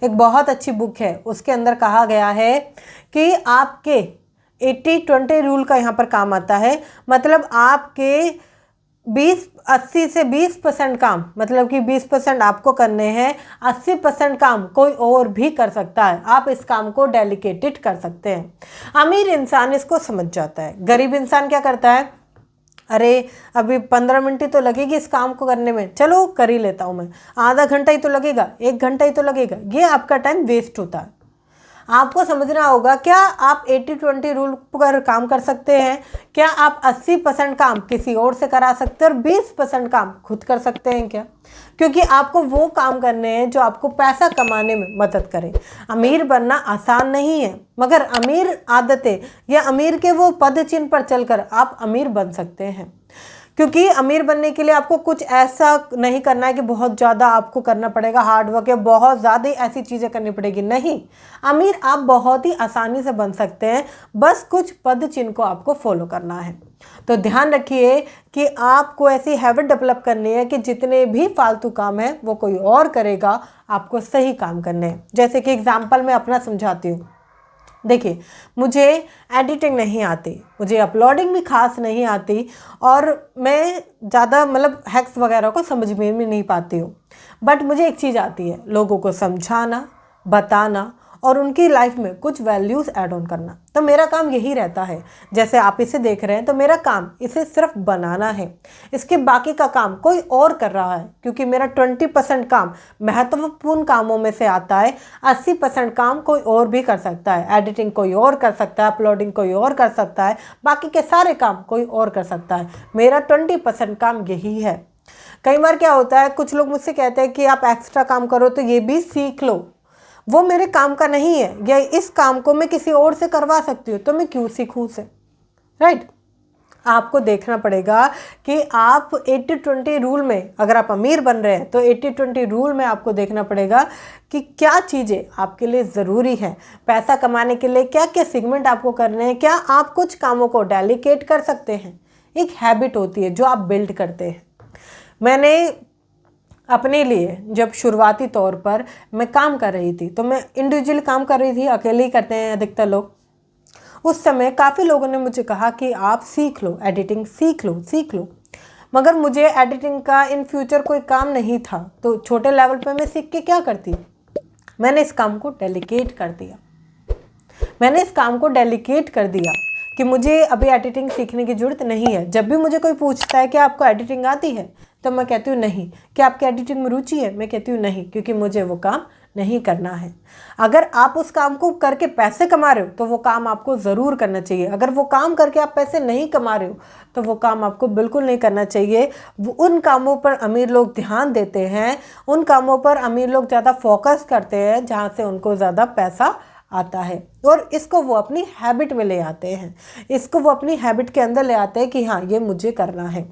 एक बहुत अच्छी बुक है, उसके अंदर कहा गया है कि आपके 80-20 रूल का यहाँ पर काम आता है। मतलब आपके 80 से 20% काम, मतलब कि 20% आपको करने हैं, 80% काम कोई और भी कर सकता है। आप इस काम को डेलीकेटेड कर सकते हैं। अमीर इंसान इसको समझ जाता है। गरीब इंसान क्या करता है, अरे अभी 15 मिनट ही तो लगेगी इस काम को करने में, चलो कर ही लेता हूँ मैं, आधा घंटा ही तो लगेगा, 1 घंटा ही तो लगेगा, ये आपका टाइम वेस्ट होता है। आपको समझना होगा, क्या आप 80-20 रूल पर काम कर सकते हैं? क्या आप 80% काम किसी और से करा सकते हैं और 20% काम खुद कर सकते हैं क्या? क्योंकि आपको वो काम करने हैं जो आपको पैसा कमाने में मदद करें। अमीर बनना आसान नहीं है, मगर अमीर आदतें या अमीर के वो पद चिन्ह पर चलकर आप अमीर बन सकते हैं। क्योंकि अमीर बनने के लिए आपको कुछ ऐसा नहीं करना है कि बहुत ज़्यादा आपको करना पड़ेगा हार्ड वर्क या बहुत ज़्यादा ऐसी चीज़ें करनी पड़ेगी, नहीं। अमीर आप बहुत ही आसानी से बन सकते हैं, बस कुछ पद चिन्ह को आपको फॉलो करना है। तो ध्यान रखिए कि आपको ऐसी हैबिट डेवलप करनी है कि जितने भी फालतू काम हैं वो कोई और करेगा, आपको सही काम करने हैं। जैसे कि एग्जाम्पल मैं अपना समझाती हूँ। देखिए, मुझे एडिटिंग नहीं आती, मुझे अपलोडिंग भी खास नहीं आती, और मैं ज़्यादा मतलब हैक्स वगैरह को समझ में भी नहीं पाती हूँ। बट मुझे एक चीज़ आती है, लोगों को समझाना, बताना और उनकी लाइफ में कुछ वैल्यूज़ ऐड ऑन करना। तो मेरा काम यही रहता है। जैसे आप इसे देख रहे हैं तो मेरा काम इसे सिर्फ बनाना है, इसके बाकी का काम कोई और कर रहा है। क्योंकि मेरा 20% काम महत्वपूर्ण कामों में से आता है, 80% काम कोई और भी कर सकता है। एडिटिंग कोई और कर सकता है, अपलोडिंग कोई और कर सकता है, बाकी के सारे काम कोई और कर सकता है। मेरा 20% काम यही है। कई बार क्या होता है, कुछ लोग मुझसे कहते हैं कि आप एक्स्ट्रा काम करो तो ये भी सीख लो। वो मेरे काम का नहीं है, या इस काम को मैं किसी और से करवा सकती हूँ, तो मैं क्यों सीखूँ उसे, राइट? आपको देखना पड़ेगा कि आप 80-20 रूल में, अगर आप अमीर बन रहे हैं तो 80-20 रूल में आपको देखना पड़ेगा कि क्या चीज़ें आपके लिए ज़रूरी हैं। पैसा कमाने के लिए क्या क्या सेगमेंट आपको करने हैं, क्या आप कुछ कामों को डेलीकेट कर सकते हैं। एक हैबिट होती है जो आप बिल्ड करते हैं। मैंने अपने लिए जब शुरुआती तौर पर मैं काम कर रही थी, तो मैं इंडिविजुअली काम कर रही थी, अकेले ही करते हैं अधिकतर लोग। उस समय काफ़ी लोगों ने मुझे कहा कि आप सीख लो, एडिटिंग सीख लो। मगर मुझे एडिटिंग का इन फ्यूचर कोई काम नहीं था, तो छोटे लेवल पे मैं सीख के क्या करती। मैंने इस काम को डेलीकेट कर दिया कि मुझे अभी एडिटिंग सीखने की ज़रूरत नहीं है। जब भी मुझे कोई पूछता है कि आपको एडिटिंग आती है, तो मैं कहती हूँ नहीं। क्या आपकी एडिटिंग में रुचि है? मैं कहती हूँ नहीं, क्योंकि मुझे वो काम नहीं करना है। अगर आप उस काम को करके पैसे कमा रहे हो तो वो काम आपको ज़रूर करना चाहिए। अगर वो काम करके आप पैसे नहीं कमा रहे हो तो वो काम आपको बिल्कुल नहीं करना चाहिए। उन कामों पर अमीर लोग ध्यान देते हैं, उन कामों पर अमीर लोग ज़्यादा फोकस करते हैं जहाँ से उनको ज़्यादा पैसा आता है, और इसको वो अपनी हैबिट में ले आते हैं, इसको वो अपनी हैबिट के अंदर ले आते हैं कि हाँ, ये मुझे करना है।